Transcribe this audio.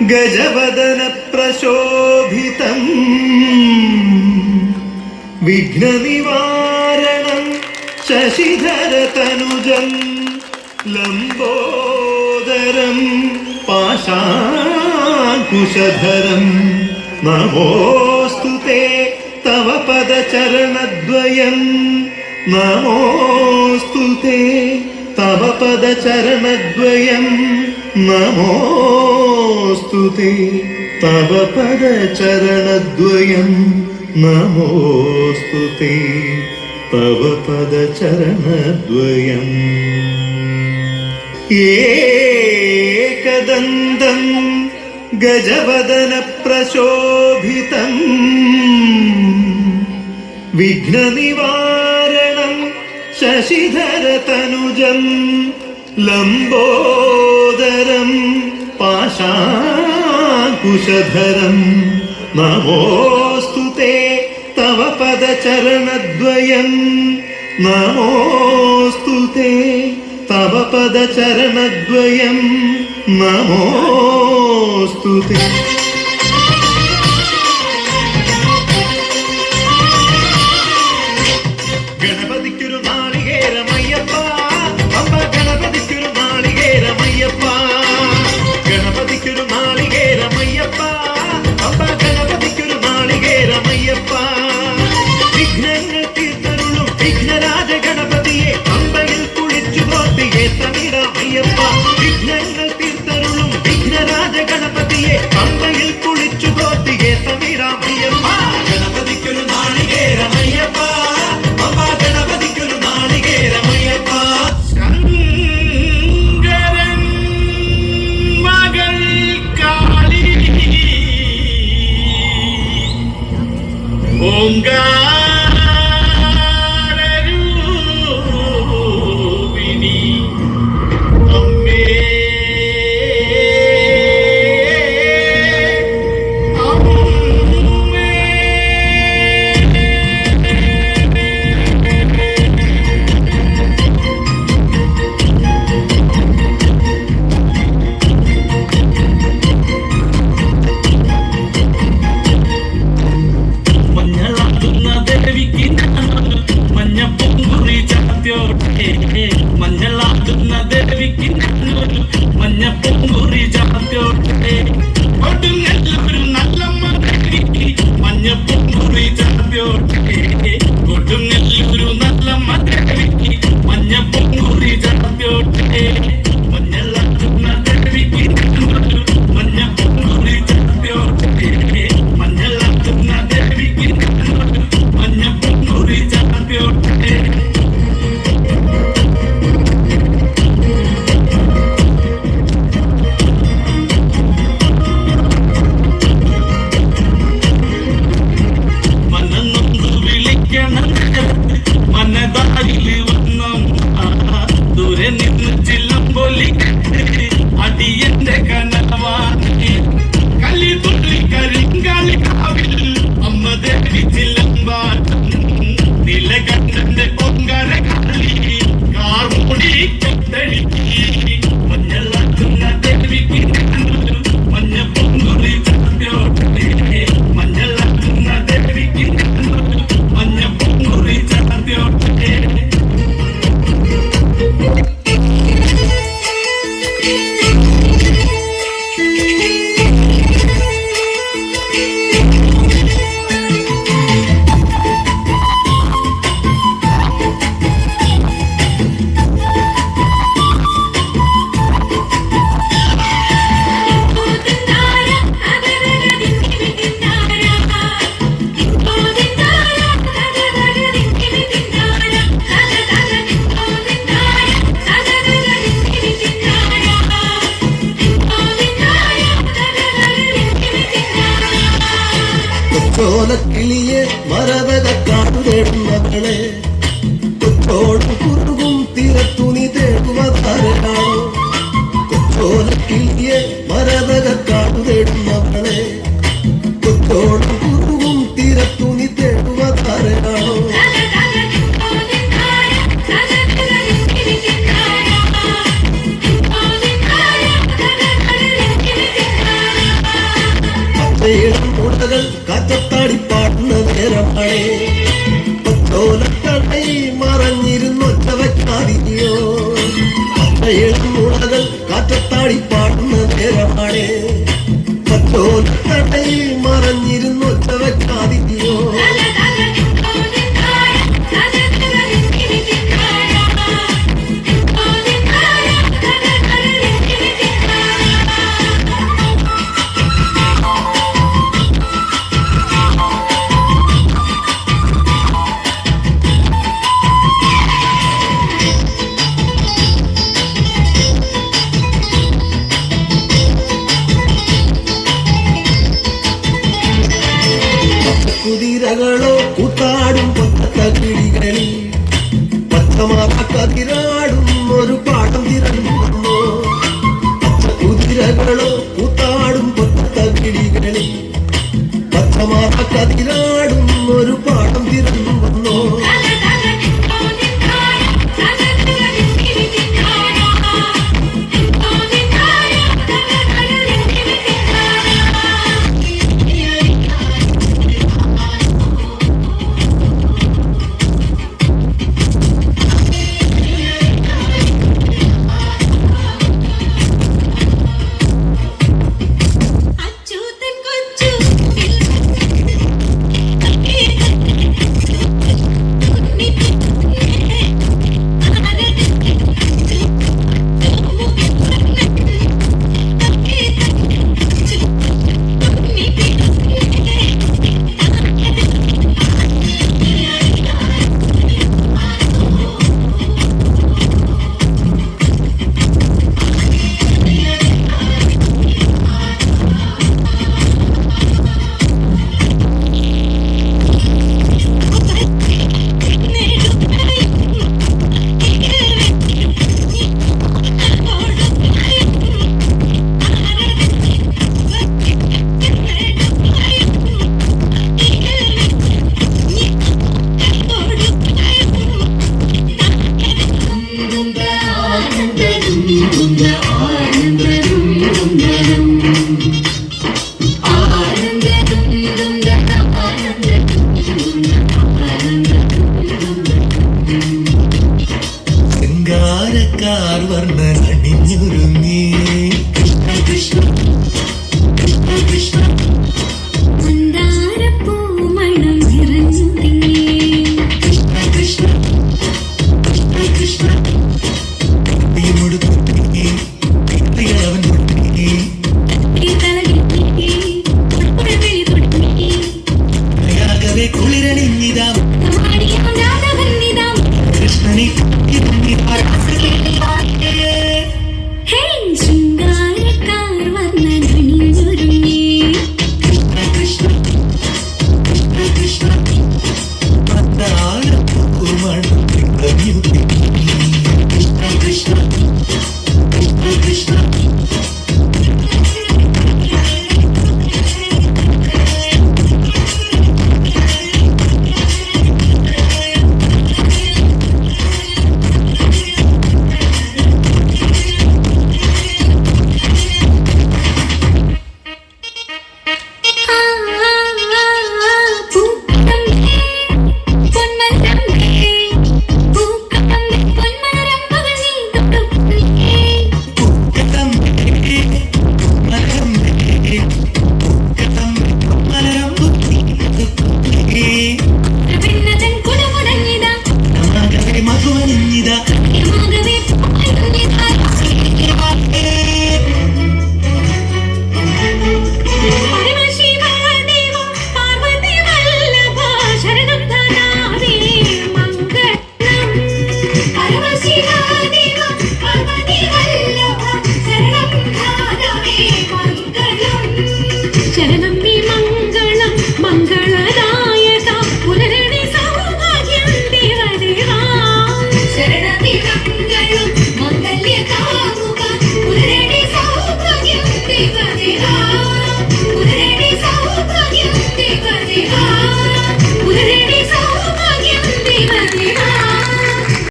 ഗജവദന പ്രശോഭിതം വിഘ്നനിവാരണം ശശിധരതനുജം ലംബോദരം പാശാങ്കുശധരം നമോസ്തുതേ തവ പദചരണദ്വയം നമോസ്തുതേ തവ പദചരണദ്വയം നമോസ്തുതേ തവ പദചരണദ്വയം നമോസ്തുതേ തവ പദചരണദ്വയം ഏകദന്തം ഗജവദന പ്രശോഭിതം വിഘ്നനിവാരണം ശശിധരതനുജം ലംബോദരം പാശാങ്കുശധരം നമോസ്തുതേ തവ പദചരണദ്വയം നമോസ്തുതേ തവ പദചരണദ്വയം നമോസ്തുതേ. ഗണപതിക്കൊരു നാളികേരമയ്യപ്പ അമ്മ ഗണപതിക്കൊരു നാളികേരമയ്യപ്പ ഗണപതിക്കൊരു നാളികേരമയ്യപ്പ അമ്മ ഗണപതിക്കൊരു നാളികേരമയ്യപ്പ വിഘ്നങ്ങൾ തീർത്തരുളും വിഘ്നരാജ ഗണപതിയെ അമ്പയിൽ കുളിച്ചു പോത്തിയെ തമിഴമയ്യപ്പ വിഘ്നങ്ങൾ തീർത്തരുളും വിഘ്നരാജ ഗണപതിയെ അമ്പയിൽ കുളിച്ചു പോത്തിയെ തമിഴമയ്യപ്പ ഗണപതിക്കൊരു നാളികേരമയ്യപ്പ അമ്മ ഗണപതിക്കൊരു നാളികേരമയ്യപ്പ. ശങ്കരൻ മകൾ കാളി ഓംകാരരൂപിണി അമ്മേ മഞ്ഞളാകുന്ന ദേവിക്ക് മഞ്ഞപ്പൊങ്കുറി ചാത്യോട്ടെ മഞ്ഞളാകുന്ന ദേവിക്ക് മഞ്ഞപ്പൊങ്കുറി ചാത്യോട്ടെ കൊടുങ്ങല്ലൊരു നല്ലമ്മ ദേവിക്ക് മഞ്ഞപ്പൊങ്കുറി ചാത്യോട്ടെ കൊടുങ്ങല്ലൊരു നല്ലമ്മ ദേവിക്ക് മഞ്ഞപ്പൊങ്കുറി ചാത്യോട്ടെ മഞ്ഞളാകുന്ന ദേവിക്ക് മഞ്ഞപ്പൊങ്കുറി ചാത്യോട്ടെ മഞ്ഞളാകുന്ന ദേവിക്ക് മഞ്ഞപ്പൊങ്കുറി ചാത്യോട്ടെ. മനന്നൊന്നു വിളിക്കണം മനതാരിൽ വന്നം ദൂരെ നിന്ന് ചില്ലംപൊലി അടിയന്റെ കനവാണ് കളി തുള്ളി കരിങ്കാളി കാവിൽ അമ്മ ദേവി ചില്ലമ്പാട്ടം നിലകണ്ഠന്റെ പൊങ്കര കളി കാർമുടി കെട്ടഴിക്കി മഞ്ഞളാക്കുന്ന ദേവിക്ക് മഞ്ഞപ്പൊങ്കുറി ചാത്യോട്ടെ മഞ്ഞളാക്കുന്ന ദേവിക്ക് മഞ്ഞപ്പൊങ്കുറി ചാത്യോട്ടെ. ചോലക്കിളിയെ മരതകാട്ടു തേടുന്നവളെ കൊച്ചോടും കുറുകും തീരത്തുനി തേടുവതാരാണോ കൊച്ചോലക്കിളിയെ മരതകാട്ടു തേടുന്നവളെ കൊച്ചോടും കുറുകും തീരത്തുനി തേടുവതാരാണോ മുളകൾ കാറ്റത്താടി പാടുന്ന നേരമാണേ ചോലക്കടൈ മറഞ്ഞിരുന്നൊച്ച വെക്കാതിയോ ഇളം മുളകൾ കാറ്റത്താടി പാടുന്ന നേരമാണേ ചോലക്കടൈ മറഞ്ഞിരുന്നൊച്ച വെക്കാതിയോ കുതിരകളോ